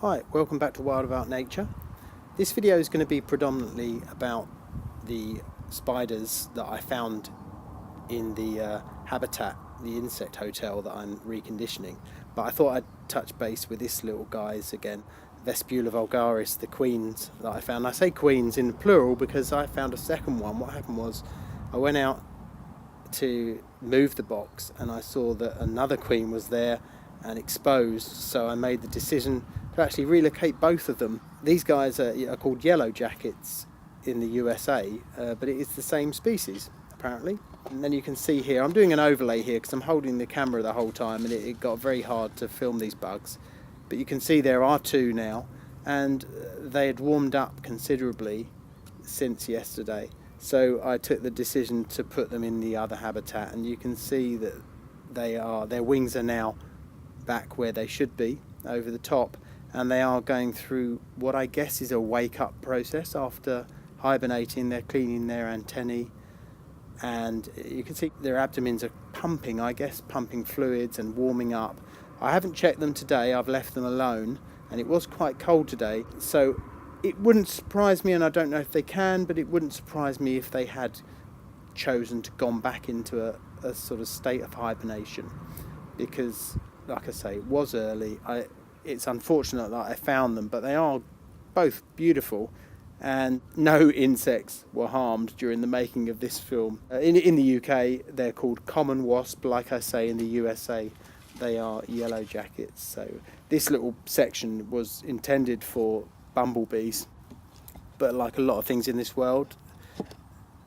Hi, welcome back to Wild About Nature. This video is going to be predominantly about the spiders that I found in the habitat, the insect hotel that I'm reconditioning. But I thought I'd touch base with this little guys again, Vespula vulgaris, the queens that I found. I say queens in plural because I found a second one. What happened was I went out to move the box and I saw that another queen was there and exposed, so I made the decision to actually relocate both of them. These guys are called yellow jackets in the USA, but it is the same species apparently. And then you can see here, I'm doing an overlay here because I'm holding the camera the whole time and it got very hard to film these bugs, but you can see there are two now, and they had warmed up considerably since yesterday, so I took the decision to put them in the other habitat, and you can see that their wings are now back where they should be over the top, and they are going through what I guess is a wake-up process after hibernating. They're cleaning their antennae, and you can see their abdomens are pumping, I guess, pumping fluids and warming up. I haven't checked them today, I've left them alone, and it was quite cold today, so it wouldn't surprise me, and I don't know if they can, but it wouldn't surprise me if they had chosen to gone back into a sort of state of hibernation, because like I say, it was early. It's unfortunate that I found them, but they are both beautiful, and no insects were harmed during the making of this film. In the UK, they're called common wasp. Like I say, in the USA, they are yellow jackets. So this little section was intended for bumblebees, but like a lot of things in this world,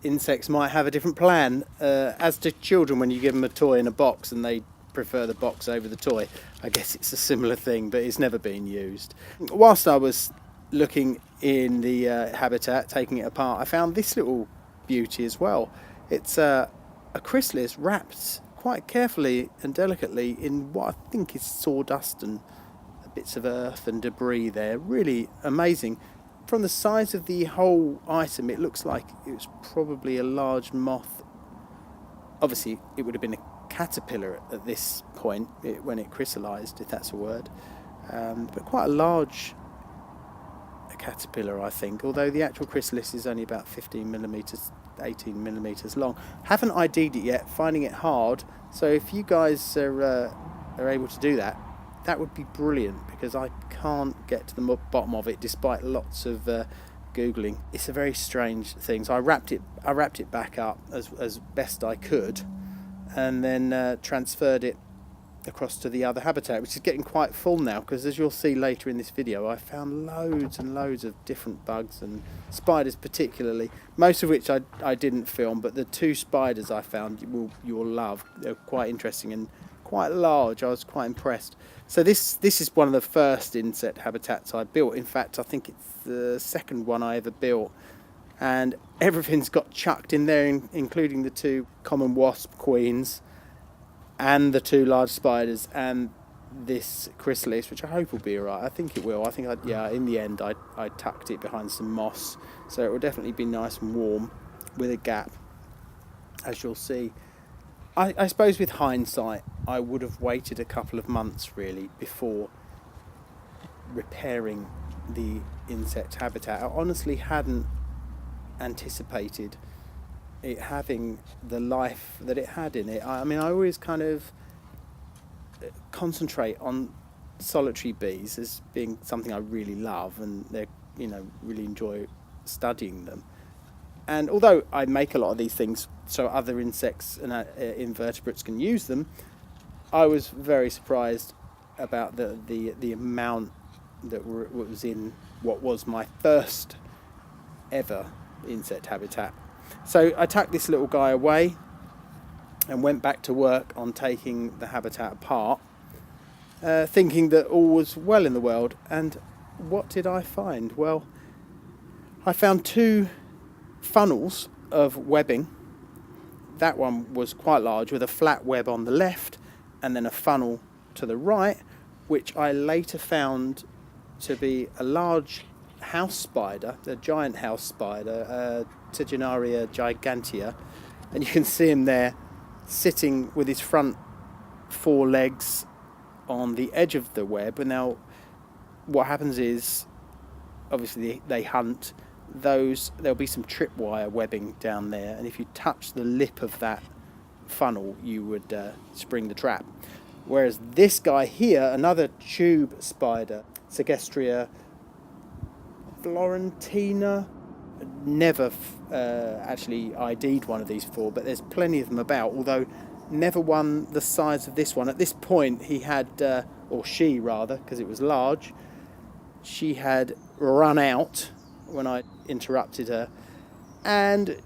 insects might have a different plan. As to children, when you give them a toy in a box and they prefer the box over the toy, I guess it's a similar thing, but it's never been used. Whilst I was looking in the habitat, taking it apart, I found this little beauty as well. It's a chrysalis wrapped quite carefully and delicately in what I think is sawdust and bits of earth and debris there. Really amazing. From the size of the whole item, it looks like it was probably a large moth. Obviously, it would have been a caterpillar at this point when it crystallized, if that's a word, but quite a large caterpillar, I think, although the actual chrysalis is only about 15 millimeters, 18 millimeters long. Haven't ID'd it yet, finding it hard, so if you guys are able to do that, that would be brilliant, because I can't get to the bottom of it despite lots of googling. It's a very strange thing. So I wrapped it back up as best I could, and then transferred it across to the other habitat, which is getting quite full now, because as you'll see later in this video, I found loads and loads of different bugs and spiders particularly, most of which I didn't film, but the two spiders I found you will love. They're quite interesting and quite large. I was quite impressed. So this is one of the first insect habitats I built. In fact, I think it's the second one I ever built, and everything's got chucked in there, including the two common wasp queens and the two large spiders and this chrysalis, which I hope will be alright. I think it will. I think in the end I tucked it behind some moss, so it will definitely be nice and warm with a gap, as you'll see. I suppose with hindsight, I would have waited a couple of months really before repairing the insect habitat. I honestly hadn't anticipated it having the life that it had in it. I mean, I always kind of concentrate on solitary bees as being something I really love, and they're, really enjoy studying them. And although I make a lot of these things so other insects and invertebrates can use them, I was very surprised about the amount that was in what was my first ever insect habitat. So I tucked this little guy away and went back to work on taking the habitat apart, thinking that all was well in the world. And what did I find? Well, I found two funnels of webbing. That one was quite large, with a flat web on the left and then a funnel to the right, which I later found to be a large house spider, a giant house spider, Tiginaria gigantea, and you can see him there sitting with his front four legs on the edge of the web. And now what happens is, obviously they hunt those. There'll be some tripwire webbing down there, and if you touch the lip of that funnel, you would spring the trap. Whereas this guy here, another tube spider, Segestria florentina, never actually ID'd one of these before, but there's plenty of them about, although never one the size of this one. At this point he had, or she rather, because it was large, she had run out when I interrupted her, and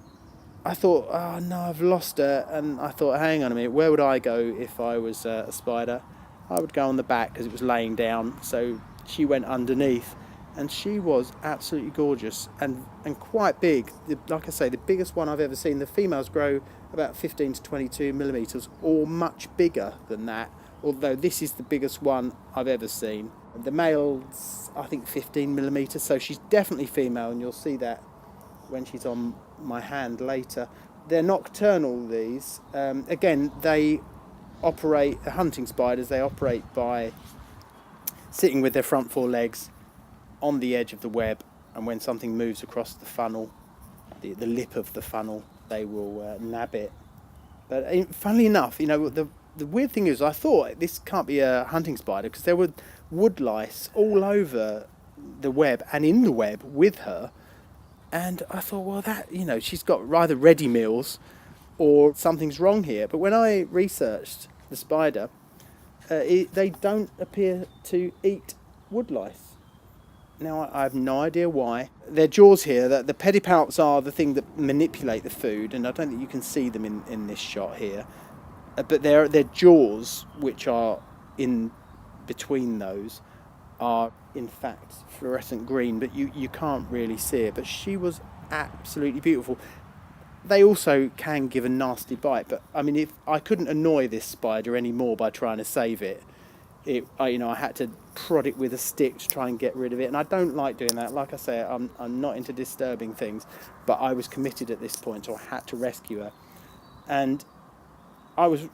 I thought, oh no, I've lost her. And I thought, hang on a minute, where would I go if I was a spider? I would go on the back because it was laying down, so she went underneath, and she was absolutely gorgeous and quite big. Like I say, the biggest one I've ever seen. The females grow about 15 to 22 millimetres, or much bigger than that, although this is the biggest one I've ever seen. The male's, I think, 15 millimetres, so she's definitely female, and you'll see that when she's on my hand later. They're nocturnal, these. Again, they operate, hunting spiders, they operate by sitting with their front four legs on the edge of the web, and when something moves across the funnel, the lip of the funnel, they will nab it. But funnily enough, you know, the weird thing is, I thought this can't be a hunting spider because there were wood lice all over the web and in the web with her. And I thought, well, that, you know, she's got either ready meals or something's wrong here. But when I researched the spider, they don't appear to eat wood lice. Now, I have no idea why. Their jaws here, the pedipalps are the thing that manipulate the food, and I don't think you can see them in this shot here. But their jaws, which are in between those, are in fact fluorescent green, but you can't really see it. But she was absolutely beautiful. They also can give a nasty bite, but I mean, if I couldn't annoy this spider anymore by trying to save it, I had to prod it with a stick to try and get rid of it, and I don't like doing that. Like I say, I'm not into disturbing things, but I was committed at this point, so I had to rescue her. And I was,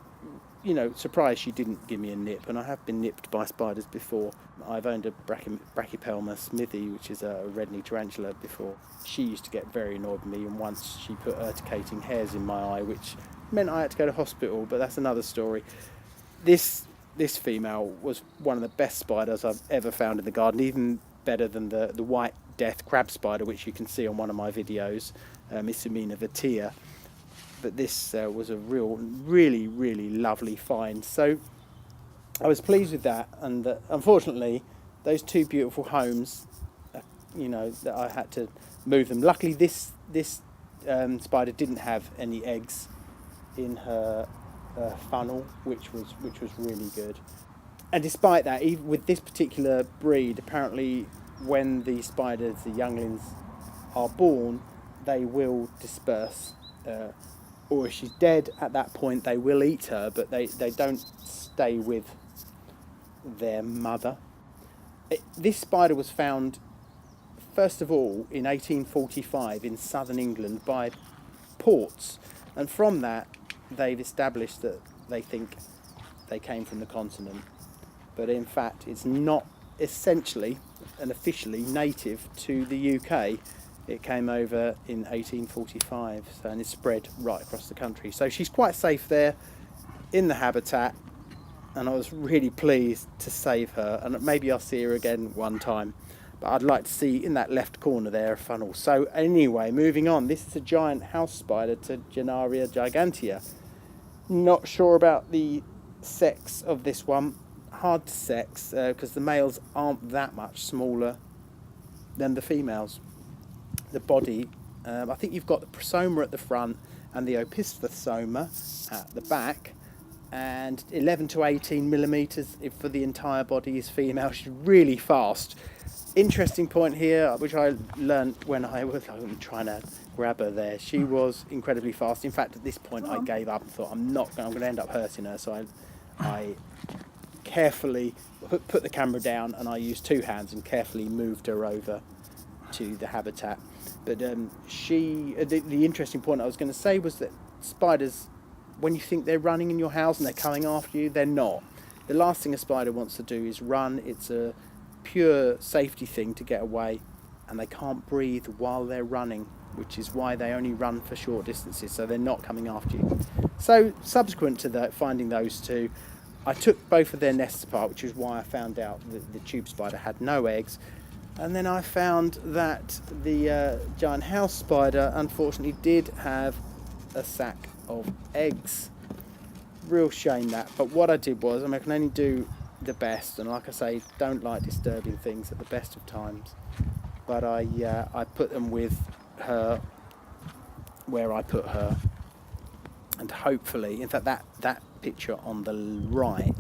surprised she didn't give me a nip, and I have been nipped by spiders before. I've owned a Brachypelma smithy, which is a red-knee tarantula, before. She used to get very annoyed with me, and once she put urticating hairs in my eye, which meant I had to go to hospital, but that's another story. This female was one of the best spiders I've ever found in the garden, even better than the white death crab spider, which you can see on one of my videos, Misumena vitia. But this was a really, really lovely find. So I was pleased with that, and unfortunately, those two beautiful homes, that I had to move them. Luckily, this spider didn't have any eggs in her funnel, which was really good. And despite that, even with this particular breed, apparently when the spiders, the younglings, are born, they will disperse, or if she's dead at that point, they will eat her, but they don't stay with their mother. This spider was found, first of all, in 1845 in southern England by ports, and from that they've established that they think they came from the continent, but in fact it's not essentially and officially native to the UK. It came over in 1845, and it's spread right across the country. So she's quite safe there in the habitat, and I was really pleased to save her, and maybe I'll see her again one time. But I'd like to see in that left corner there a funnel. So anyway, moving on. This is a giant house spider, Tegenaria gigantea. Not sure about the sex of this one. Hard to sex because the males aren't that much smaller than the females. The body, I think you've got the prosoma at the front and the opisthosoma at the back, and 11 to 18 millimetres for the entire body is female. She's really fast. Interesting point here, which I learned when I was trying to grab her there. She was incredibly fast. In fact, at this point I gave up and thought I'm going to end up hurting her, so I carefully put the camera down, and I used two hands and carefully moved her over to the habitat. But the interesting point I was going to say was that spiders, when you think they're running in your house and they're coming after you, they're not. The last thing a spider wants to do is run. It's a pure safety thing to get away, and they can't breathe while they're running, which is why they only run for short distances, so they're not coming after you. So subsequent to finding those two, I took both of their nests apart, which is why I found out that the tube spider had no eggs. And then I found that the giant house spider unfortunately did have a sack of eggs. Real shame that. But what I did was, I can only do the best, and like I say, don't like disturbing things at the best of times. But I put them with her where I put her, and hopefully, in fact, that picture on the right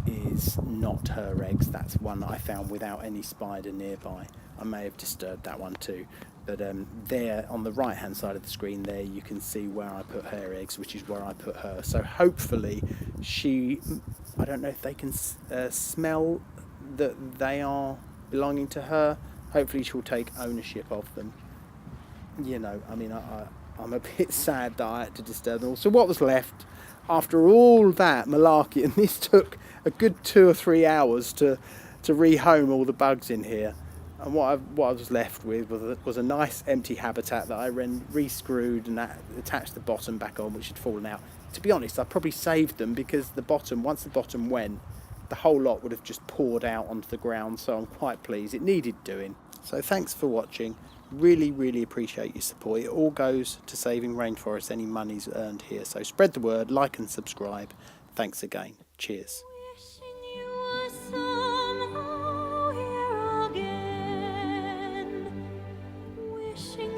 is not her eggs. That's one that I found without any spider nearby. I may have disturbed that one too, but there on the right hand side of the screen there you can see where I put her eggs, which is where I put her. So hopefully I don't know if they can smell that they are belonging to her. Hopefully she'll take ownership of them. You know, I mean, I'm a bit sad that I had to disturb them all. So what was left after all that malarkey, and this took a good 2 or 3 hours to rehome all the bugs in here, and what I was left with was a nice empty habitat that I re-screwed and attached the bottom back on, which had fallen out. To be honest, I probably saved them, because once the bottom went, the whole lot would have just poured out onto the ground, so I'm quite pleased. It needed doing. So thanks for watching. Really appreciate your support. It all goes to saving rainforests, any money's earned here. So spread the word, like and subscribe. Thanks again. Cheers. Wishing you were somehow here again. Wishing